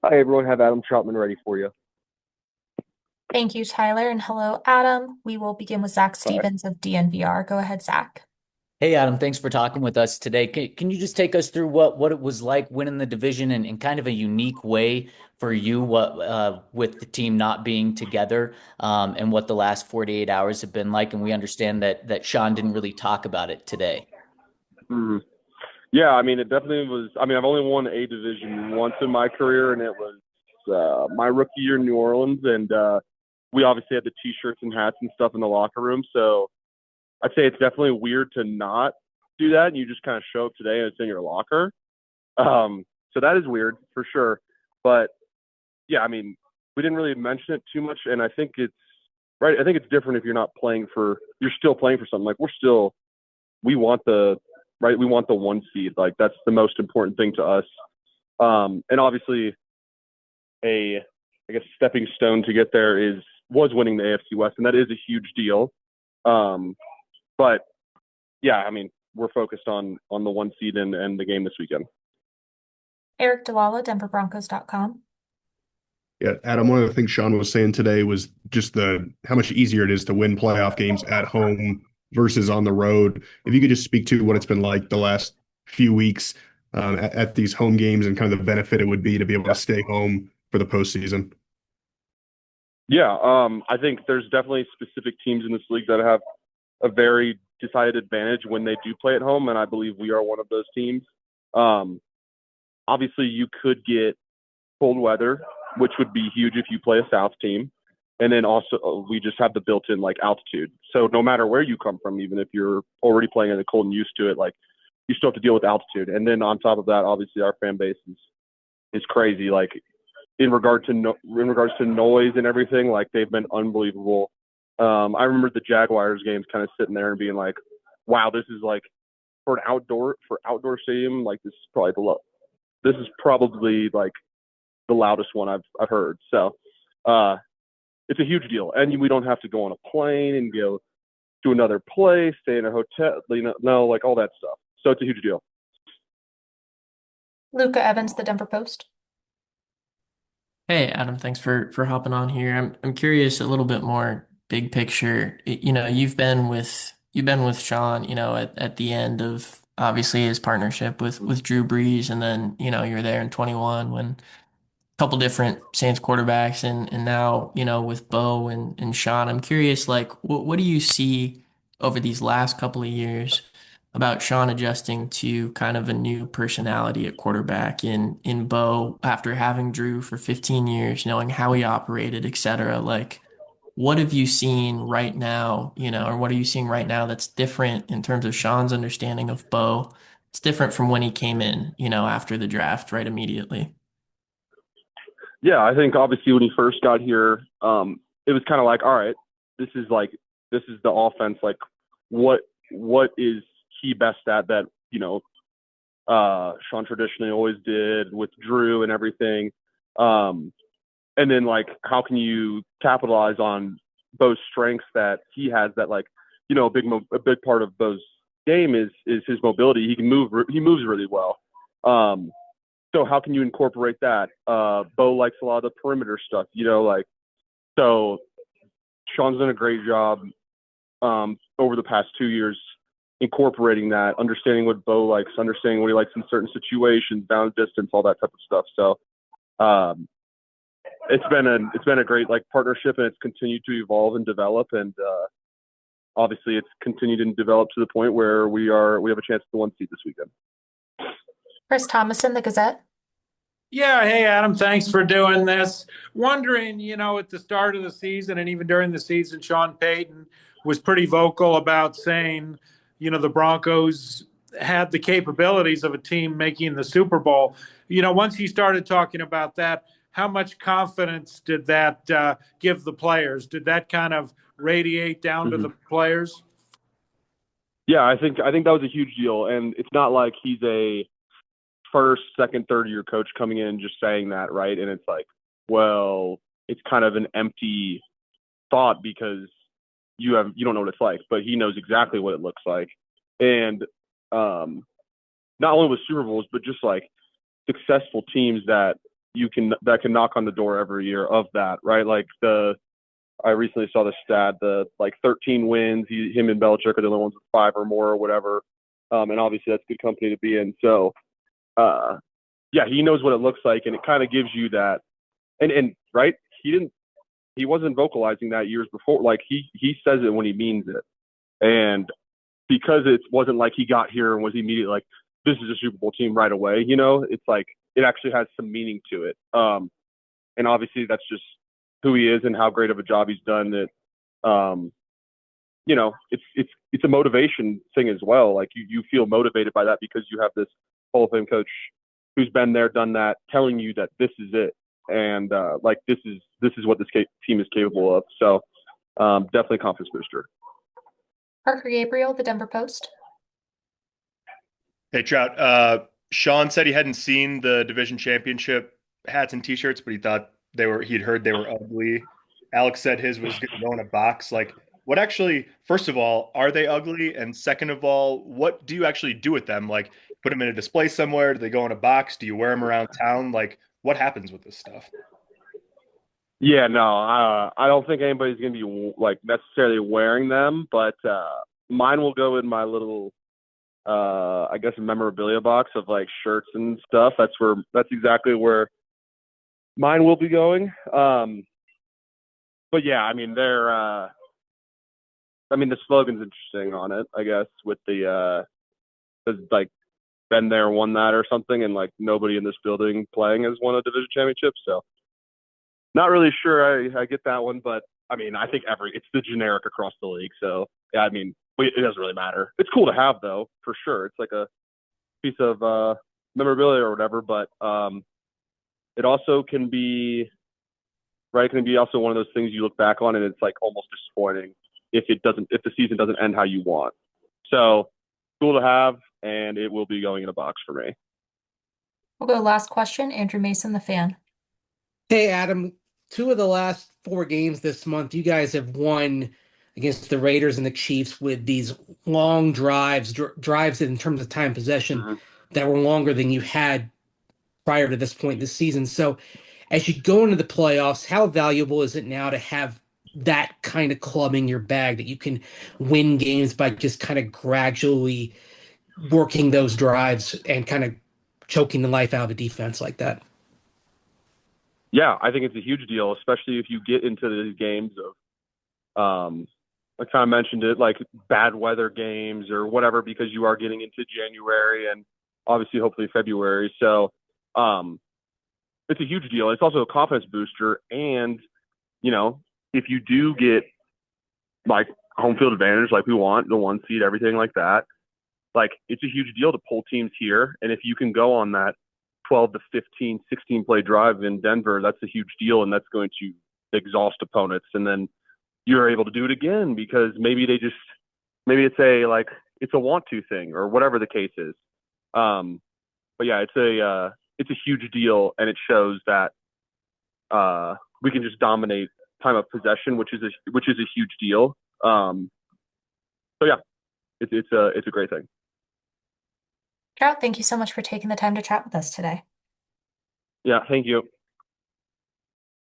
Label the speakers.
Speaker 1: Hi, everyone. Have Adam Trautman ready for you.
Speaker 2: Thank you, Tyler, and hello, Adam. We will begin with Zach
Speaker 1: All right.
Speaker 2: Stevens of DNVR. Go ahead, Zach.
Speaker 3: Hey Adam, thanks for talking with us today. Can you just take us through what it was like winning the division in kind of a unique way for you, what with the team not being together, and what the last 48 hours have been like? And we understand that Sean didn't really talk about it today.
Speaker 1: Mhm. Yeah, I mean, it definitely was. I mean, I've only won a division once in my career, and it was my rookie year in New Orleans. And we obviously had the T-shirts and hats and stuff in the locker room. So I'd say it's definitely weird to not do that, and you just kind of show up today and it's in your locker. So that is weird for sure. But yeah, I mean, we didn't really mention it too much, and I think it's right. I think it's different if you're not playing for. You're still playing for something. Like we want the right. We want the one seed. Like that's the most important thing to us. And obviously, a I guess stepping stone to get there was winning the AFC West, and that is a huge deal. Um, but yeah, I mean, we're focused on the one seed and the game this weekend.
Speaker 2: Eric DeLala, DenverBroncos.com.
Speaker 4: Yeah, Adam, one of the things Sean was saying today was just the how much easier it is to win playoff games at home versus on the road. If you could just speak to what it's been like the last few weeks at these home games and kind of the benefit it would be to be able to stay home for the postseason.
Speaker 1: Yeah, I think there's definitely specific teams in this league that have a very decided advantage when they do play at home, and I believe we are one of those teams. Um, Obviously, you could get cold weather, which would be huge if you play a South team, and then also we just have the built-in like altitude. So no matter where you come from, even if you're already playing in the cold and used to it, like you still have to deal with altitude. And then on top of that, obviously our fan base is crazy. Like in regards to noise and everything, like they've been unbelievable. I remember the Jaguars games kind of sitting there and being like, wow, this is like for an outdoor stadium, like this is probably like the loudest one I've heard. So uh it's a huge deal. And we don't have to go on a plane and go to another place, stay in a hotel, no, like all that stuff. So it's a huge deal.
Speaker 2: Luca Evans, The Denver Post.
Speaker 5: Hey Adam, thanks for hopping on here. I'm curious a little bit more big picture. You've been with Sean, at the end of obviously his partnership with Drew Brees, and then you're there in 21 when couple different Saints quarterbacks and now, with Bo and Sean. I'm curious, like, what do you see over these last couple of years about Sean adjusting to kind of a new personality at quarterback in Bo after having Drew for 15 years, knowing how he operated, et cetera? Like, what have you seen right now, or what are you seeing right now that's different in terms of Sean's understanding of Bo? It's different from when he came in, after the draft, right immediately.
Speaker 1: Yeah, I think obviously when he first got here, it was kind of like, all right, this is like this is the offense. Like, what what is he best at that Sean traditionally always did with Drew and everything. Um, and then like how can you capitalize on Bo's strengths that he has that like a big part of Bo's game is his mobility. He moves really well. Um, so how can you incorporate that? Bo likes a lot of the perimeter stuff, like so. Sean's done a great job over the past 2 years incorporating that, understanding what Bo likes, understanding what he likes in certain situations, down distance, all that type of stuff. So it's been a great like partnership, and it's continued to evolve and develop, and obviously it's continued and developed to the point where we have a chance at the one seed this weekend.
Speaker 2: Chris Thomason, The Gazette.
Speaker 6: Yeah, hey Adam, thanks for doing this. Wondering, at the start of the season and even during the season, Sean Payton was pretty vocal about saying, the Broncos had the capabilities of a team making the Super Bowl. Once he started talking about that, how much confidence did that give the players? Did that kind of radiate down to
Speaker 1: Mm-hmm.
Speaker 6: the players?
Speaker 1: Yeah, I think that was a huge deal, and it's not like he's a first, second, third year coach coming in just saying that, right? And it's like, well, it's kind of an empty thought because you don't know what it's like, but he knows exactly what it looks like. And not only with Super Bowls, but just like successful teams that that can knock on the door every year of that, right? Like I recently saw the stat, the like 13 wins, him and Belichick are the only ones with 5 or more or whatever. And obviously that's good company to be in. So, yeah, he knows what it looks like, and it kind of gives you that. And right, he wasn't vocalizing that years before. Like he says it when he means it. And because it wasn't like he got here and was immediately like, this is a Super Bowl team right away, it's like it actually has some meaning to it. And obviously that's just who he is and how great of a job he's done. That it's a motivation thing as well. Like you feel motivated by that because you have this Hall of Fame coach who's been there, done that, telling you that this is it, and like this is what this team is capable of. So definitely a confidence booster.
Speaker 2: Parker Gabriel, the Denver Post.
Speaker 7: Hey, Trout. Sean said he hadn't seen the division championship hats and T-shirts, but he'd heard they were ugly. Alex said his was going to go in a box. Like, what actually? First of all, are they ugly? And second of all, what do you actually do with them? Like, put them in a display somewhere? Do they go in a box? Do you wear them around town? Like, what happens with this stuff?
Speaker 1: Yeah, no, I don't think anybody's going to be like necessarily wearing them, but mine will go in my little, I guess, memorabilia box of like shirts and stuff. That's exactly where mine will be going. But yeah, I mean, the slogan's interesting on it, I guess, with the like been there, won that or something, and like nobody in this building playing has won a division championship. So not really sure I get that one, but I mean, I think it's the generic across the league. So yeah, I mean, it doesn't really matter. It's cool to have though, for sure. It's like a piece of memorabilia or whatever, but it also can be, right? It can be also one of those things you look back on and it's like almost disappointing if the season doesn't end how you want. So cool to have, and it will be going in a box for me.
Speaker 2: We'll go last question, Andrew Mason, the Fan.
Speaker 8: Hey, Adam, 2 of the last 4 games this month, you guys have won against the Raiders and the Chiefs with these long drives in terms of time possession that were longer than you had prior to this point this season. So as you go into the playoffs, how valuable is it now to have that kind of club in your bag that you can win games by just kind of gradually working those drives and kind of choking the life out of a defense like that?
Speaker 1: Yeah, I think it's a huge deal, especially if you get into these games of, I kind of mentioned it, like bad weather games or whatever, because you are getting into January and obviously hopefully February. So it's a huge deal. It's also a confidence booster. And, if you do get like home field advantage, like we want, the 1 seed, everything like that, like it's a huge deal to pull teams here. And if you can go on that 12 to 15, 16 play drive in Denver, that's a huge deal. And that's going to exhaust opponents. And then you're able to do it again because maybe it's a want to thing or whatever the case is. But yeah, it's a huge deal, and it shows that we can just dominate time of possession, which is a huge deal. So yeah, it's a great thing.
Speaker 2: Trout, thank you so much for taking the time to chat with us today.
Speaker 1: Yeah, thank you.